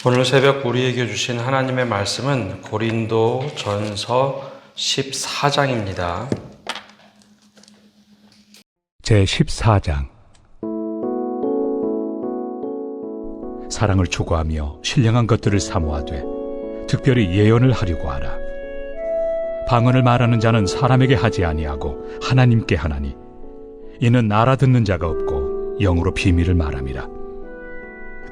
오늘 새벽 우리에게 주신 하나님의 말씀은 고린도 전서 14장입니다. 제14장. 사랑을 추구하며 신령한 것들을 사모하되 특별히 예언을 하려고 하라. 방언을 말하는 자는 사람에게 하지 아니하고 하나님께 하나니 이는 알아듣는 자가 없고 영으로 비밀을 말함이라.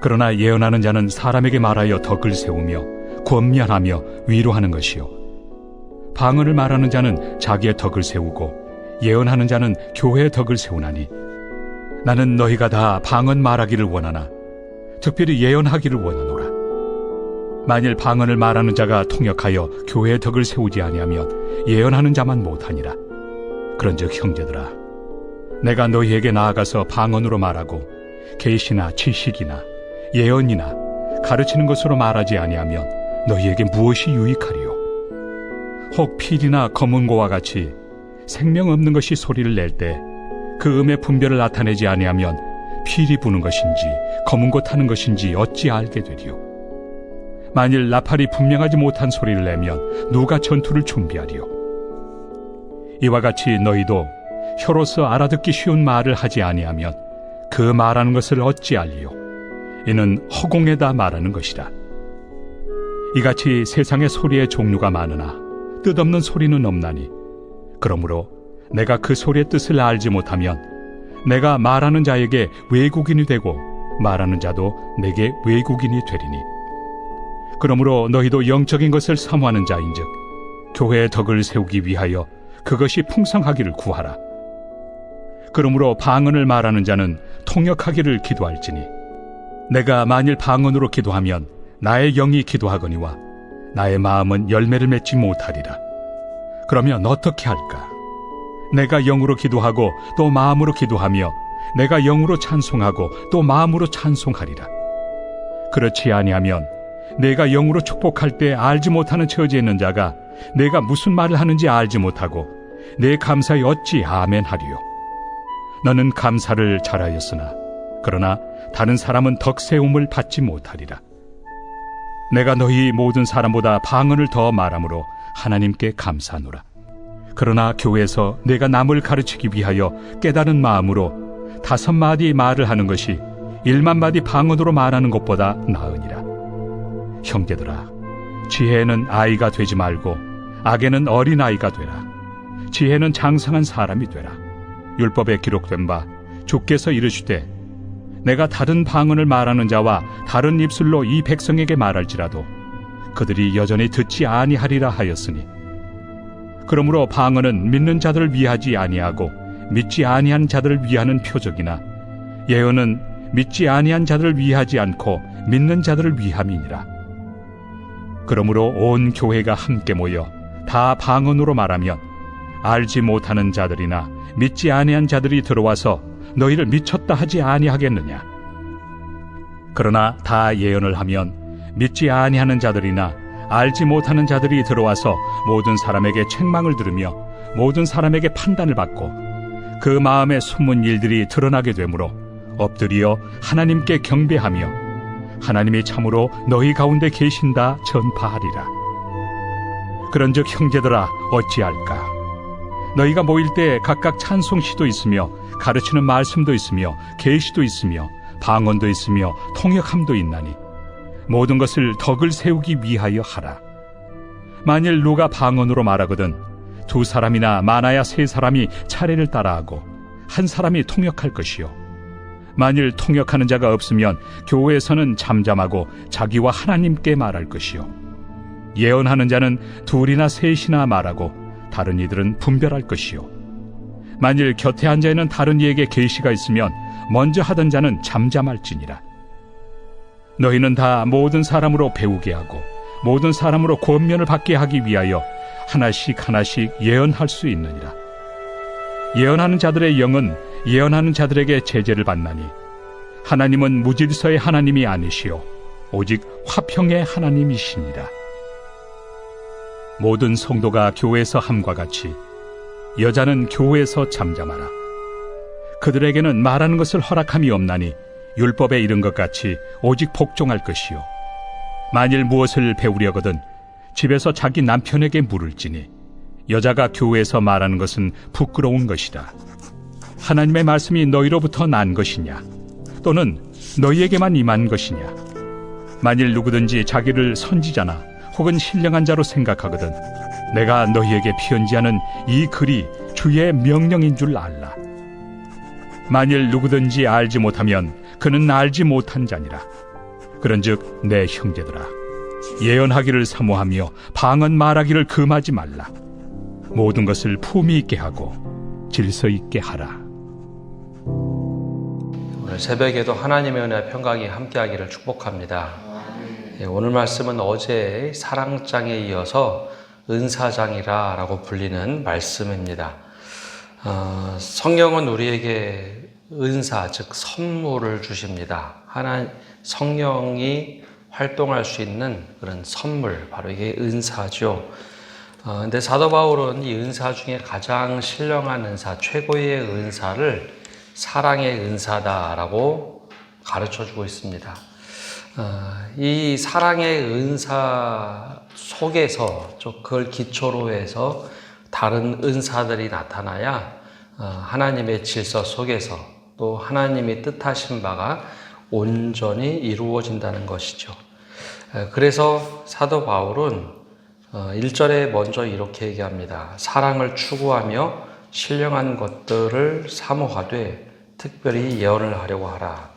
그러나 예언하는 자는 사람에게 말하여 덕을 세우며 권면하며 위로하는 것이요, 방언을 말하는 자는 자기의 덕을 세우고 예언하는 자는 교회의 덕을 세우나니 나는 너희가 다 방언 말하기를 원하나 특별히 예언하기를 원하노라. 만일 방언을 말하는 자가 통역하여 교회의 덕을 세우지 아니하면 예언하는 자만 못하니라. 그런즉 형제들아, 내가 너희에게 나아가서 방언으로 말하고 계시나 지식이나 예언이나 가르치는 것으로 말하지 아니하면 너희에게 무엇이 유익하리요? 혹 필이나 검은고와 같이 생명 없는 것이 소리를 낼 때 그 음의 분별을 나타내지 아니하면 필이 부는 것인지 검은고 타는 것인지 어찌 알게 되리요? 만일 나팔이 분명하지 못한 소리를 내면 누가 전투를 준비하리요? 이와 같이 너희도 혀로서 알아듣기 쉬운 말을 하지 아니하면 그 말하는 것을 어찌 알리요? 이는 허공에다 말하는 것이라. 이같이 세상의 소리의 종류가 많으나 뜻없는 소리는 없나니 그러므로 내가 그 소리의 뜻을 알지 못하면 내가 말하는 자에게 외국인이 되고 말하는 자도 내게 외국인이 되리니, 그러므로 너희도 영적인 것을 사모하는 자인즉 교회의 덕을 세우기 위하여 그것이 풍성하기를 구하라. 그러므로 방언을 말하는 자는 통역하기를 기도할지니 내가 만일 방언으로 기도하면 나의 영이 기도하거니와 나의 마음은 열매를 맺지 못하리라. 그러면 어떻게 할까? 내가 영으로 기도하고 또 마음으로 기도하며 내가 영으로 찬송하고 또 마음으로 찬송하리라. 그렇지 아니하면 내가 영으로 축복할 때 알지 못하는 처지에 있는 자가 내가 무슨 말을 하는지 알지 못하고 내 감사에 어찌 아멘 하리요? 너는 감사를 잘하였으나 그러나 다른 사람은 덕세움을 받지 못하리라. 내가 너희 모든 사람보다 방언을 더 말함으로 하나님께 감사하노라. 그러나 교회에서 내가 남을 가르치기 위하여 깨달은 마음으로 5마디 말을 하는 것이 1만마디 방언으로 말하는 것보다 나으니라. 형제들아, 지혜는 아이가 되지 말고 악에는 어린아이가 되라. 지혜는 장성한 사람이 되라. 율법에 기록된 바 주께서 이르시되 내가 다른 방언을 말하는 자와 다른 입술로 이 백성에게 말할지라도 그들이 여전히 듣지 아니하리라 하였으니, 그러므로 방언은 믿는 자들을 위하지 아니하고 믿지 아니한 자들을 위하는 표적이나 예언은 믿지 아니한 자들을 위하지 않고 믿는 자들을 위함이니라. 그러므로 온 교회가 함께 모여 다 방언으로 말하면 알지 못하는 자들이나 믿지 아니한 자들이 들어와서 너희를 미쳤다 하지 아니하겠느냐? 그러나 다 예언을 하면 믿지 아니하는 자들이나 알지 못하는 자들이 들어와서 모든 사람에게 책망을 들으며 모든 사람에게 판단을 받고 그 마음에 숨은 일들이 드러나게 되므로 엎드려 하나님께 경배하며 하나님이 참으로 너희 가운데 계신다 전파하리라. 그런즉 형제들아, 어찌할까? 너희가 모일 때 각각 찬송시도 있으며 가르치는 말씀도 있으며 계시도 있으며 방언도 있으며 통역함도 있나니 모든 것을 덕을 세우기 위하여 하라. 만일 누가 방언으로 말하거든 2사람이나 많아야 3사람이 차례를 따라하고 1사람이 통역할 것이요, 만일 통역하는 자가 없으면 교회에서는 잠잠하고 자기와 하나님께 말할 것이요, 예언하는 자는 2이나 3이나 말하고 다른 이들은 분별할 것이요, 만일 곁에 앉아있는 다른 이에게 계시가 있으면 먼저 하던 자는 잠잠할지니라. 너희는 다 모든 사람으로 배우게 하고 모든 사람으로 권면을 받게 하기 위하여 하나씩 하나씩 예언할 수 있느니라. 예언하는 자들의 영은 예언하는 자들에게 제재를 받나니 하나님은 무질서의 하나님이 아니시오 오직 화평의 하나님이시니라. 모든 성도가 교회에서 함과 같이 여자는 교회에서 잠잠하라. 그들에게는 말하는 것을 허락함이 없나니 율법에 이른 것 같이 오직 복종할 것이요, 만일 무엇을 배우려거든 집에서 자기 남편에게 물을지니 여자가 교회에서 말하는 것은 부끄러운 것이라. 하나님의 말씀이 너희로부터 난 것이냐 또는 너희에게만 임한 것이냐. 만일 누구든지 자기를 선지자나 혹은 신령한 자로 생각하거든 내가 너희에게 편지하는 이 글이 주의 명령인 줄 알라. 만일 누구든지 알지 못하면 그는 알지 못한 자니라. 그런즉 내 형제들아, 예언하기를 사모하며 방언 말하기를 금하지 말라. 모든 것을 품위 있게 하고 질서 있게 하라. 오늘 새벽에도 하나님의 은혜와 평강이 함께하기를 축복합니다. 오늘 말씀은 어제의 사랑장에 이어서 은사장이라고 불리는 말씀입니다. 성경은 우리에게 은사, 즉 선물을 주십니다. 성령이 활동할 수 있는 그런 선물, 바로 이게 은사죠. 근데 사도 바울은 이 은사 중에 가장 신령한 은사, 최고의 은사를 사랑의 은사다라고 가르쳐주고 있습니다. 이 사랑의 은사 속에서, 그걸 기초로 해서 다른 은사들이 나타나야 하나님의 질서 속에서 또 하나님이 뜻하신 바가 온전히 이루어진다는 것이죠. 그래서 사도 바울은 1절에 먼저 이렇게 얘기합니다. 사랑을 추구하며 신령한 것들을 사모하되 특별히 예언을 하려고 하라.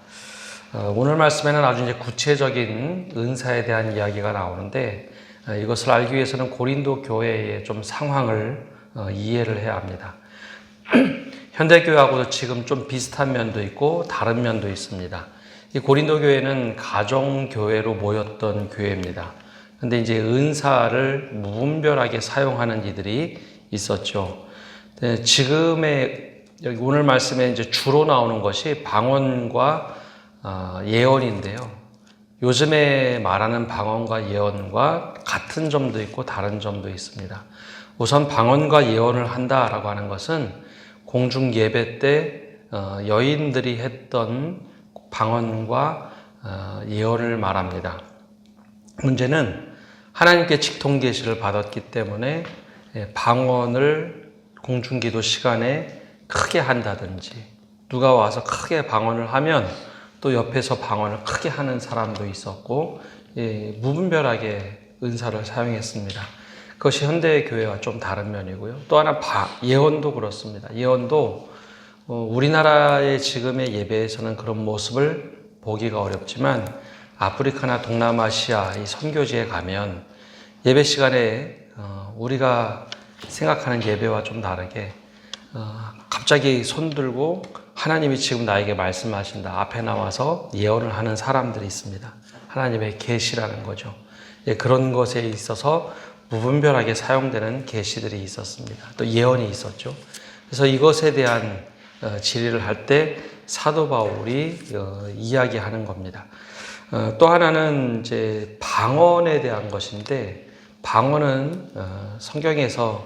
오늘 말씀에는 아주 이제 구체적인 은사에 대한 이야기가 나오는데 이것을 알기 위해서는 고린도 교회의 좀 상황을 이해를 해야 합니다. 현대교회하고도 지금 좀 비슷한 면도 있고 다른 면도 있습니다. 이 고린도 교회는 가정교회로 모였던 교회입니다. 근데 이제 은사를 무분별하게 사용하는 이들이 있었죠. 지금의 여기 오늘 말씀에 이제 주로 나오는 것이 방언과 예언인데요. 요즘에 말하는 방언과 예언과 같은 점도 있고 다른 점도 있습니다. 우선 방언과 예언을 한다라고 하는 것은 공중 예배 때 여인들이 했던 방언과 예언을 말합니다. 문제는 하나님께 직통 계시를 받았기 때문에 방언을 공중기도 시간에 크게 한다든지 누가 와서 크게 방언을 하면 또 옆에서 방언을 크게 하는 사람도 있었고 무분별하게 은사를 사용했습니다. 그것이 현대교회와 좀 다른 면이고요. 또 하나 예언도 그렇습니다. 예언도 우리나라의 지금의 예배에서는 그런 모습을 보기가 어렵지만 아프리카나 동남아시아 이 선교지에 가면 예배 시간에 우리가 생각하는 예배와 좀 다르게 갑자기 손 들고 하나님이 지금 나에게 말씀하신다 앞에 나와서 예언을 하는 사람들이 있습니다. 하나님의 계시라는 거죠. 그런 것에 있어서 무분별하게 사용되는 계시들이 있었습니다. 또 예언이 있었죠. 그래서 이것에 대한 질의를 할 때 사도 바울이 이야기하는 겁니다. 또 하나는 이제 방언에 대한 것인데 방언은 성경에서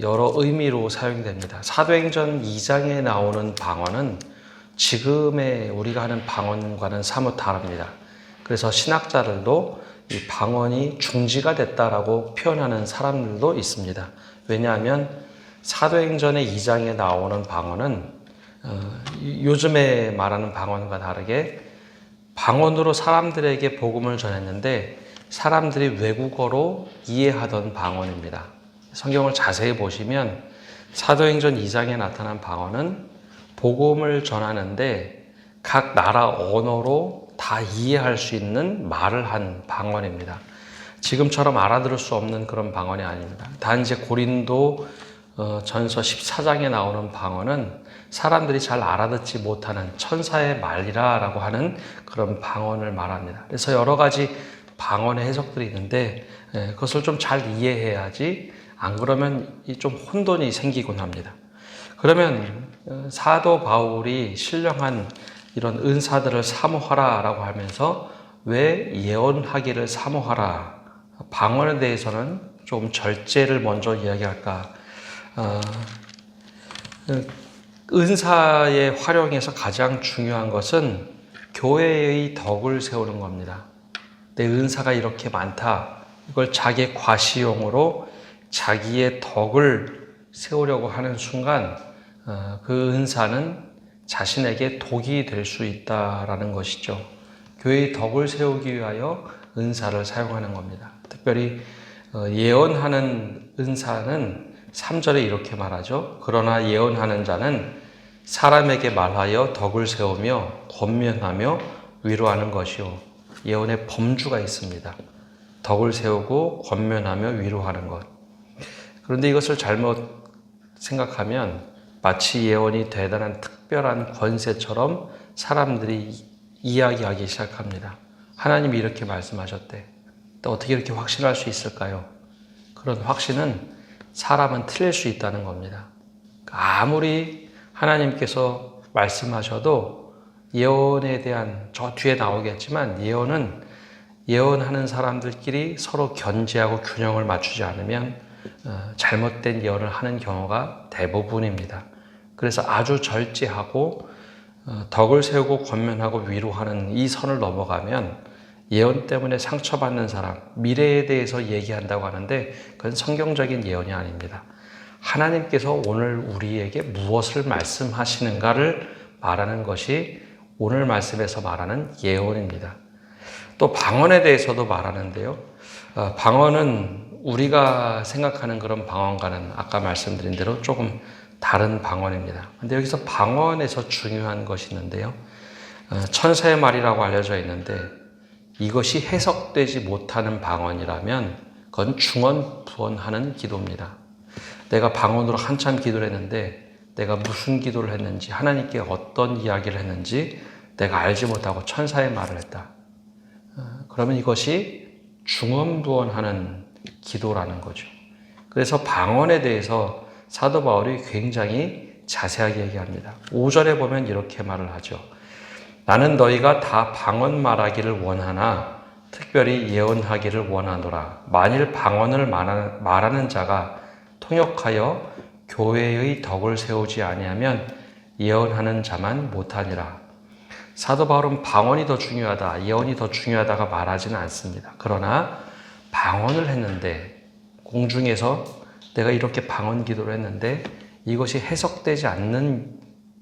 여러 의미로 사용됩니다. 사도행전 2장에 나오는 방언은 지금의 우리가 하는 방언과는 사뭇 다릅니다. 그래서 신학자들도 이 방언이 중지가 됐다라고 표현하는 사람들도 있습니다. 왜냐하면 사도행전의 2장에 나오는 방언은 요즘에 말하는 방언과 다르게 방언으로 사람들에게 복음을 전했는데 사람들이 외국어로 이해하던 방언입니다. 성경을 자세히 보시면 사도행전 2장에 나타난 방언은 복음을 전하는데 각 나라 언어로 다 이해할 수 있는 말을 한 방언입니다. 지금처럼 알아들을 수 없는 그런 방언이 아닙니다. 단지 고린도 전서 14장에 나오는 방언은 사람들이 잘 알아듣지 못하는 천사의 말이라고 하는 그런 방언을 말합니다. 그래서 여러 가지 방언의 해석들이 있는데 그것을 좀 잘 이해해야지 안 그러면 좀 혼돈이 생기곤 합니다. 그러면 사도 바울이 신령한 이런 은사들을 사모하라라고 하면서 왜 예언하기를 사모하라, 방언에 대해서는 좀 절제를 먼저 이야기할까? 은사의 활용에서 가장 중요한 것은 교회의 덕을 세우는 겁니다. 내 은사가 이렇게 많다. 이걸 자기의 과시용으로 자기의 덕을 세우려고 하는 순간 그 은사는 자신에게 독이 될 수 있다라는 것이죠. 교회의 덕을 세우기 위하여 은사를 사용하는 겁니다. 특별히 예언하는 은사는 3절에 이렇게 말하죠. 그러나 예언하는 자는 사람에게 말하여 덕을 세우며 권면하며 위로하는 것이요. 예언의 범주가 있습니다. 덕을 세우고 권면하며 위로하는 것. 그런데 이것을 잘못 생각하면 마치 예언이 대단한 특별한 권세처럼 사람들이 이야기하기 시작합니다. 하나님이 이렇게 말씀하셨대. 또 어떻게 이렇게 확신할 수 있을까요? 그런 확신은 사람은 틀릴 수 있다는 겁니다. 아무리 하나님께서 말씀하셔도 예언에 대한, 저 뒤에 나오겠지만 예언은 예언하는 사람들끼리 서로 견제하고 균형을 맞추지 않으면 잘못된 예언을 하는 경우가 대부분입니다. 그래서 아주 절제하고 덕을 세우고 권면하고 위로하는 이 선을 넘어가면 예언 때문에 상처받는 사람, 미래에 대해서 얘기한다고 하는데 그건 성경적인 예언이 아닙니다. 하나님께서 오늘 우리에게 무엇을 말씀하시는가를 말하는 것이 오늘 말씀에서 말하는 예언입니다. 또 방언에 대해서도 말하는데요. 방언은 우리가 생각하는 그런 방언과는 아까 말씀드린 대로 조금 다른 방언입니다. 근데 여기서 방언에서 중요한 것이 있는데요. 천사의 말이라고 알려져 있는데 이것이 해석되지 못하는 방언이라면 그건 중언부언하는 기도입니다. 내가 방언으로 한참 기도를 했는데 내가 무슨 기도를 했는지 하나님께 어떤 이야기를 했는지 내가 알지 못하고 천사의 말을 했다. 그러면 이것이 중언부언하는 기도라는 거죠. 그래서 방언에 대해서 사도 바울이 굉장히 자세하게 얘기합니다. 5절에 보면 이렇게 말을 하죠. 나는 너희가 다 방언 말하기를 원하나 특별히 예언하기를 원하노라. 만일 방언을 말하는 자가 통역하여 교회의 덕을 세우지 아니하면 예언하는 자만 못하니라. 사도 바울은 방언이 더 중요하다, 예언이 더 중요하다가 말하지는 않습니다. 그러나 방언을 했는데 공중에서 내가 이렇게 방언 기도를 했는데 이것이 해석되지 않는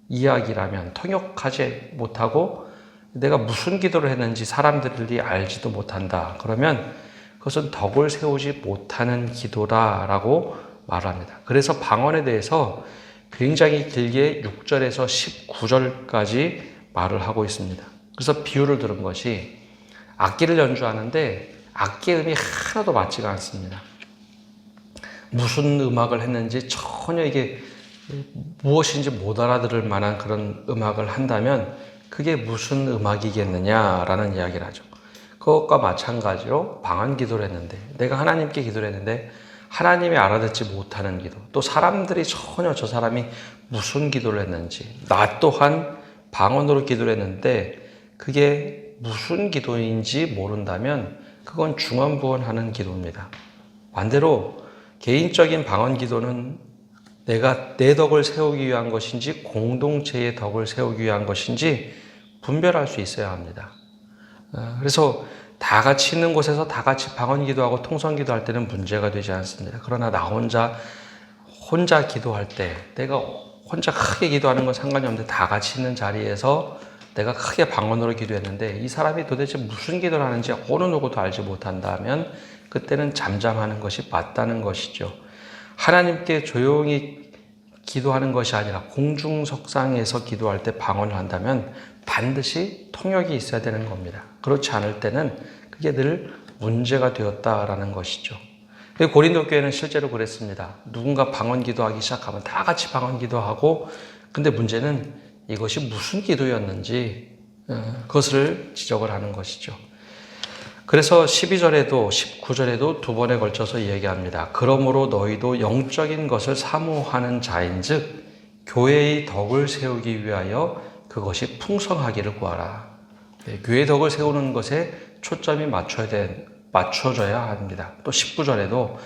이야기라면 통역하지 못하고 내가 무슨 기도를 했는지 사람들이 알지도 못한다. 그러면 그것은 덕을 세우지 못하는 기도다라고 말합니다. 그래서 방언에 대해서 굉장히 길게 6절에서 19절까지 말을 하고 있습니다. 그래서 비유를 들은 것이 악기를 연주하는데 악기의 음이 하나도 맞지가 않습니다. 무슨 음악을 했는지 전혀 이게 무엇인지 못 알아들을 만한 그런 음악을 한다면 그게 무슨 음악이겠느냐라는 이야기를 하죠. 그것과 마찬가지로 방언 기도를 했는데 내가 하나님께 기도를 했는데 하나님이 알아듣지 못하는 기도, 또 사람들이 전혀 저 사람이 무슨 기도를 했는지, 나 또한 방언으로 기도를 했는데 그게 무슨 기도인지 모른다면 그건 중언부언하는 기도입니다. 반대로 개인적인 방언 기도는 내가 내 덕을 세우기 위한 것인지 공동체의 덕을 세우기 위한 것인지 분별할 수 있어야 합니다. 그래서 다 같이 있는 곳에서 다 같이 방언 기도하고 통성 기도할 때는 문제가 되지 않습니다. 그러나 나 혼자 기도할 때 내가 혼자 크게 기도하는 건 상관이 없는데 다 같이 있는 자리에서 내가 크게 방언으로 기도했는데 이 사람이 도대체 무슨 기도를 하는지 어느 누구도 알지 못한다면 그때는 잠잠하는 것이 맞다는 것이죠. 하나님께 조용히 기도하는 것이 아니라 공중석상에서 기도할 때 방언을 한다면 반드시 통역이 있어야 되는 겁니다. 그렇지 않을 때는 그게 늘 문제가 되었다라는 것이죠. 고린도 교회는 실제로 그랬습니다. 누군가 방언 기도하기 시작하면 다 같이 방언 기도하고 근데 문제는 이것이 무슨 기도였는지 그것을 지적을 하는 것이죠. 그래서 12절에도 19절에도 두 번에 걸쳐서 얘기합니다. 그러므로 너희도 영적인 것을 사모하는 자인즉 교회의 덕을 세우기 위하여 그것이 풍성하기를 구하라. 교회의 덕을 세우는 것에 초점이 맞춰져야 합니다. 또 19절에도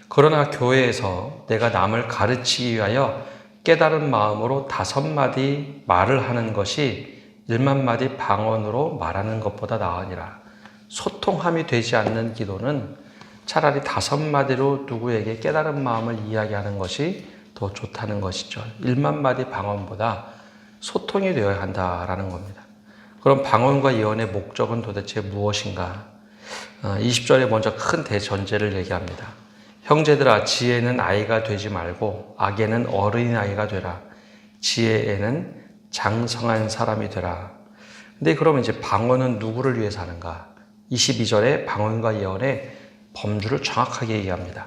그러나 교회에서 내가 남을 가르치기 위하여 깨달은 마음으로 5마디 말을 하는 것이 1만 마디 방언으로 말하는 것보다 나으니라. 소통함이 되지 않는 기도는 차라리 5마디로 누구에게 깨달은 마음을 이야기하는 것이 더 좋다는 것이죠. 1만 마디 방언보다 소통이 되어야 한다라는 겁니다. 그럼 방언과 예언의 목적은 도대체 무엇인가? 20절에 먼저 큰 대전제를 얘기합니다. 형제들아, 지혜는 아이가 되지 말고 악에는 어린아이가 되라. 지혜에는 장성한 사람이 되라. 근데 그러면 이제 방언은 누구를 위해서 하는가? 22절에 방언과 예언의 범주를 정확하게 얘기합니다.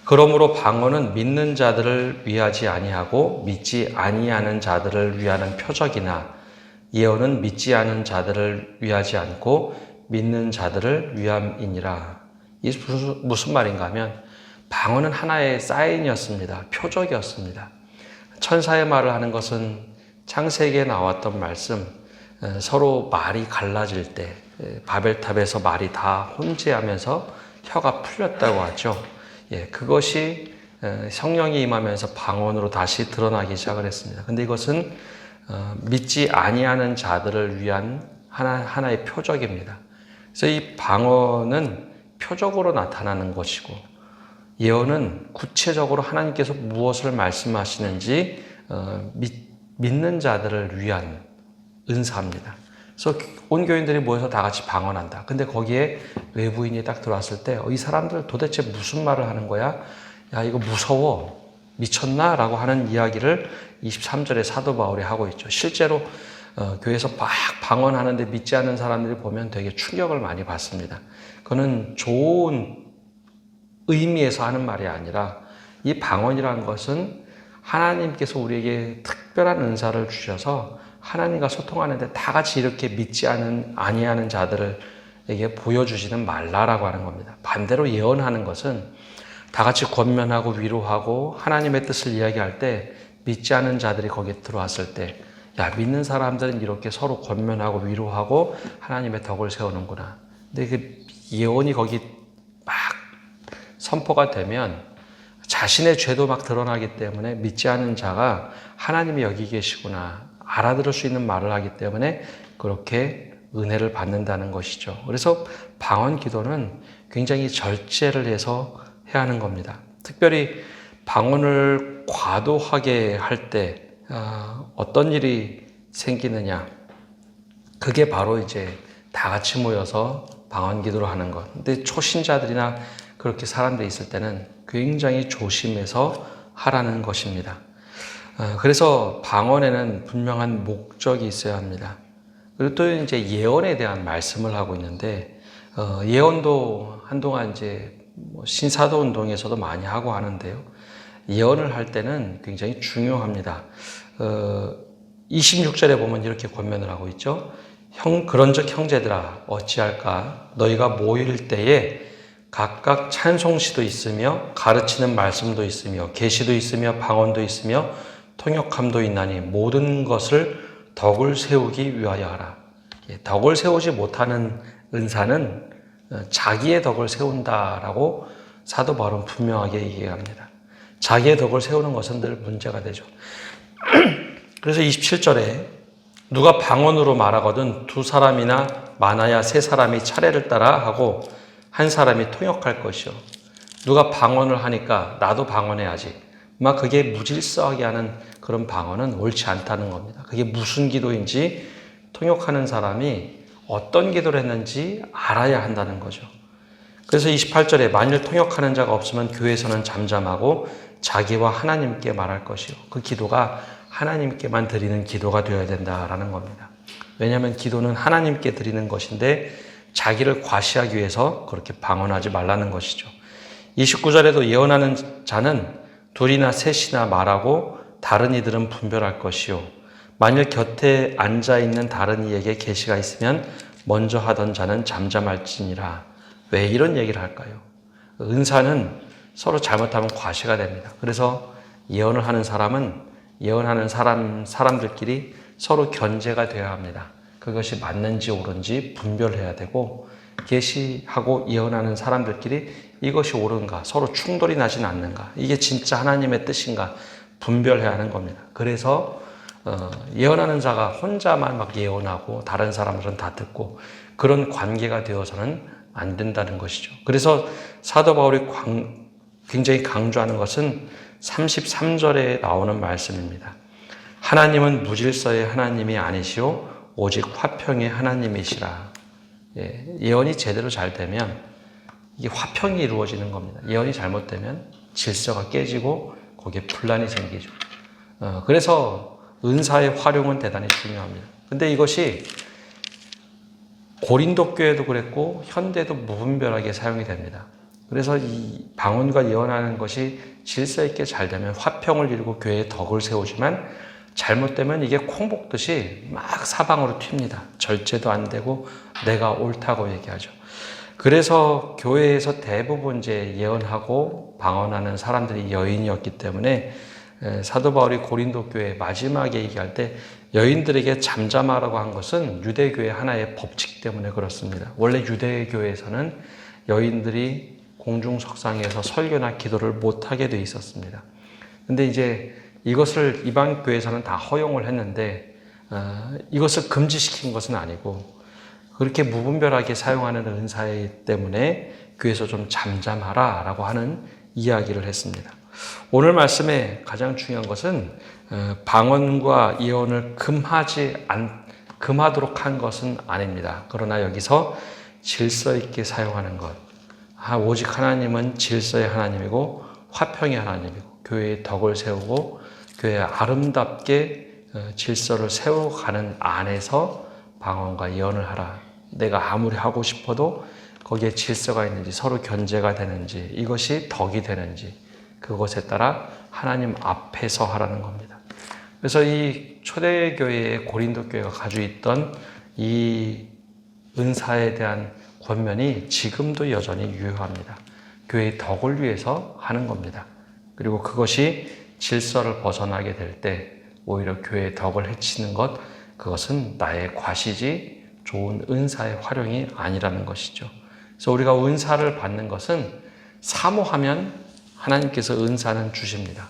그러므로 방언은 믿는 자들을 위하지 아니하고 믿지 아니하는 자들을 위하는 표적이나 예언은 믿지 않은 자들을 위하지 않고 믿는 자들을 위함이니라. 이게 무슨 말인가 하면 방언은 하나의 사인이었습니다. 표적이었습니다. 천사의 말을 하는 것은 창세기에 나왔던 말씀, 서로 말이 갈라질 때 바벨탑에서 말이 다 혼재하면서 혀가 풀렸다고 하죠. 그것이 성령이 임하면서 방언으로 다시 드러나기 시작을 했습니다. 근데 이것은 믿지 아니하는 자들을 위한 하나의 표적입니다. 그래서 이 방언은 표적으로 나타나는 것이고 예언은 구체적으로 하나님께서 무엇을 말씀하시는지 믿는 자들을 위한 은사입니다. 그래서 온 교인들이 모여서 다 같이 방언한다. 근데 거기에 외부인이 딱 들어왔을 때 이 사람들 도대체 무슨 말을 하는 거야? 야, 이거 무서워. 미쳤나? 라고 하는 이야기를 23절에 사도 바울이 하고 있죠. 실제로 교회에서 막 방언하는데 믿지 않는 사람들이 보면 되게 충격을 많이 받습니다. 그거는 좋은 의미에서 하는 말이 아니라 이 방언이라는 것은 하나님께서 우리에게 특별한 은사를 주셔서 하나님과 소통하는데 다 같이 이렇게 믿지 아니하는 자들에게 보여주시는 말라라고 하는 겁니다. 반대로 예언하는 것은 다 같이 권면하고 위로하고 하나님의 뜻을 이야기할 때 믿지 않은 자들이 거기에 들어왔을 때 야, 믿는 사람들은 이렇게 서로 권면하고 위로하고 하나님의 덕을 세우는구나. 근데 그 예언이 거기 막 선포가 되면 자신의 죄도 막 드러나기 때문에 믿지 않은 자가 하나님이 여기 계시구나 알아들을 수 있는 말을 하기 때문에 그렇게 은혜를 받는다는 것이죠. 그래서 방언 기도는 굉장히 절제를 해서 해야 하는 겁니다. 특별히 방언을 과도하게 할 때 어떤 일이 생기느냐? 그게 바로 이제 다 같이 모여서 방언 기도를 하는 것. 근데 초신자들이나 그렇게 사람들이 있을 때는 굉장히 조심해서 하라는 것입니다. 그래서 방언에는 분명한 목적이 있어야 합니다. 그리고 또 이제 예언에 대한 말씀을 하고 있는데 예언도 한동안 이제 신사도 운동에서도 많이 하고 하는데요. 예언을 할 때는 굉장히 중요합니다. 26절에 보면 이렇게 권면을 하고 있죠. 그런즉 형제들아 어찌할까 너희가 모일 때에 각각 찬송시도 있으며 가르치는 말씀도 있으며 계시도 있으며 방언도 있으며 통역함도 있나니 모든 것을 덕을 세우기 위하여 하라. 덕을 세우지 못하는 은사는 자기의 덕을 세운다라고 사도 바울은 분명하게 얘기합니다. 자기의 덕을 세우는 것은 늘 문제가 되죠. 그래서 27절에 누가 방언으로 말하거든 2사람이나 많아야 3사람이 차례를 따라 하고 1사람이 통역할 것이요. 누가 방언을 하니까 나도 방언해야지. 막 그게 무질서하게 하는 그런 방언은 옳지 않다는 겁니다. 그게 무슨 기도인지 통역하는 사람이 어떤 기도를 했는지 알아야 한다는 거죠. 그래서 28절에 만일 통역하는 자가 없으면 교회에서는 잠잠하고 자기와 하나님께 말할 것이요. 그 기도가 하나님께만 드리는 기도가 되어야 된다라는 겁니다. 왜냐하면 기도는 하나님께 드리는 것인데 자기를 과시하기 위해서 그렇게 방언하지 말라는 것이죠. 29절에도 예언하는 자는 2이나 3이나 말하고 다른 이들은 분별할 것이요. 만일 곁에 앉아있는 다른 이에게 계시가 있으면 먼저 하던 자는 잠잠할지니라. 왜 이런 얘기를 할까요? 은사는 서로 잘못하면 과시가 됩니다. 그래서 예언을 하는 사람은 예언하는 사람들끼리 서로 견제가 되어야 합니다. 그것이 맞는지 옳은지 분별해야 되고 계시하고 예언하는 사람들끼리 이것이 옳은가 서로 충돌이 나진 않는가 이게 진짜 하나님의 뜻인가 분별해야 하는 겁니다. 그래서 예언하는 자가 혼자만 막 예언하고 다른 사람들은 다 듣고 그런 관계가 되어서는 안 된다는 것이죠. 그래서 사도 바울이 굉장히 강조하는 것은 33절에 나오는 말씀입니다. 하나님은 무질서의 하나님이 아니시오 오직 화평의 하나님이시라. 예언이 제대로 잘 되면 이게 화평이 이루어지는 겁니다. 예언이 잘못되면 질서가 깨지고 거기에 분란이 생기죠. 그래서 은사의 활용은 대단히 중요합니다. 근데 이것이 고린도 교회도 그랬고 현대도 무분별하게 사용이 됩니다. 그래서 이 방언과 예언하는 것이 질서 있게 잘 되면 화평을 이루고 교회의 덕을 세우지만 잘못되면 이게 콩 볶듯이 막 사방으로 튑니다. 절제도 안 되고 내가 옳다고 얘기하죠. 그래서 교회에서 대부분 이제 예언하고 방언하는 사람들이 여인이었기 때문에 사도 바울이 고린도 교회 마지막에 얘기할 때 여인들에게 잠잠하라고 한 것은 유대교의 하나의 법칙 때문에 그렇습니다. 원래 유대교에서는 여인들이 공중석상에서 설교나 기도를 못하게 돼 있었습니다. 근데 이제 이것을 이방 교회에서는 다 허용을 했는데 이것을 금지시킨 것은 아니고 그렇게 무분별하게 사용하는 은사이기 때문에 교회에서 좀 잠잠하라 라고 하는 이야기를 했습니다. 오늘 말씀에 가장 중요한 것은 방언과 예언을 금하도록 한 것은 아닙니다. 그러나 여기서 질서 있게 사용하는 것. 오직 하나님은 질서의 하나님이고 화평의 하나님이고 교회의 덕을 세우고 교회에 아름답게 질서를 세워가는 안에서 방언과 예언을 하라. 내가 아무리 하고 싶어도 거기에 질서가 있는지 서로 견제가 되는지 이것이 덕이 되는지 그것에 따라 하나님 앞에서 하라는 겁니다. 그래서 이 초대교회의 고린도 교회가 가지고 있던 이 은사에 대한 권면이 지금도 여전히 유효합니다. 교회의 덕을 위해서 하는 겁니다. 그리고 그것이 질서를 벗어나게 될 때 오히려 교회의 덕을 해치는 것, 그것은 나의 과시지 좋은 은사의 활용이 아니라는 것이죠. 그래서 우리가 은사를 받는 것은 사모하면 하나님께서 은사는 주십니다.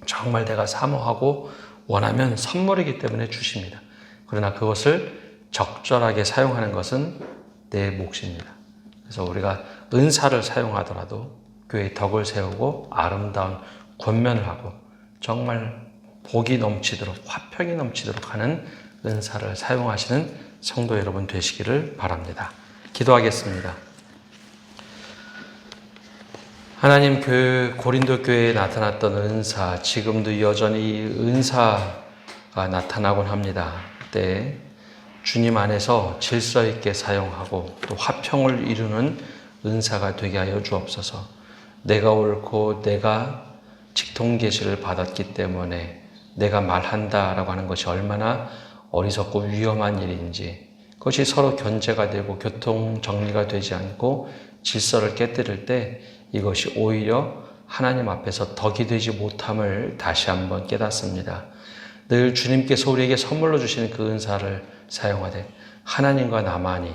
정말 내가 사모하고 원하면 선물이기 때문에 주십니다. 그러나 그것을 적절하게 사용하는 것은 내 몫입니다. 그래서 우리가 은사를 사용하더라도 교회의 덕을 세우고 아름다운 권면을 하고 정말 복이 넘치도록 화평이 넘치도록 하는 은사를 사용하시는 성도 여러분 되시기를 바랍니다. 기도하겠습니다. 하나님 고린도 교회에 나타났던 은사, 지금도 여전히 은사가 나타나곤 합니다. 그때 주님 안에서 질서 있게 사용하고 또 화평을 이루는 은사가 되게 하여 주옵소서. 내가 옳고 내가 직통계시를 받았기 때문에 내가 말한다라고 하는 것이 얼마나 어리석고 위험한 일인지, 그것이 서로 견제가 되고 교통 정리가 되지 않고 질서를 깨뜨릴 때 이것이 오히려 하나님 앞에서 덕이 되지 못함을 다시 한번 깨닫습니다. 늘 주님께서 우리에게 선물로 주시는 그 은사를 사용하되 하나님과 나만이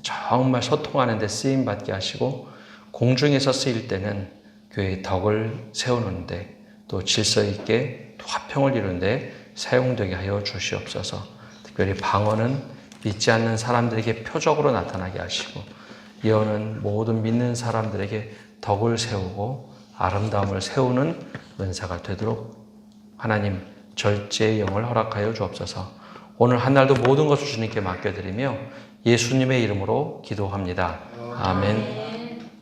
정말 소통하는 데 쓰임받게 하시고 공중에서 쓰일 때는 교회의 덕을 세우는데 또 질서 있게 화평을 이루는데 사용되게 하여 주시옵소서. 특별히 방언은 믿지 않는 사람들에게 표적으로 나타나게 하시고 예언은 모든 믿는 사람들에게 덕을 세우고 아름다움을 세우는 은사가 되도록 하나님 절제의 영을 허락하여 주옵소서. 오늘 한 날도 모든 것을 주님께 맡겨드리며 예수님의 이름으로 기도합니다. 아멘.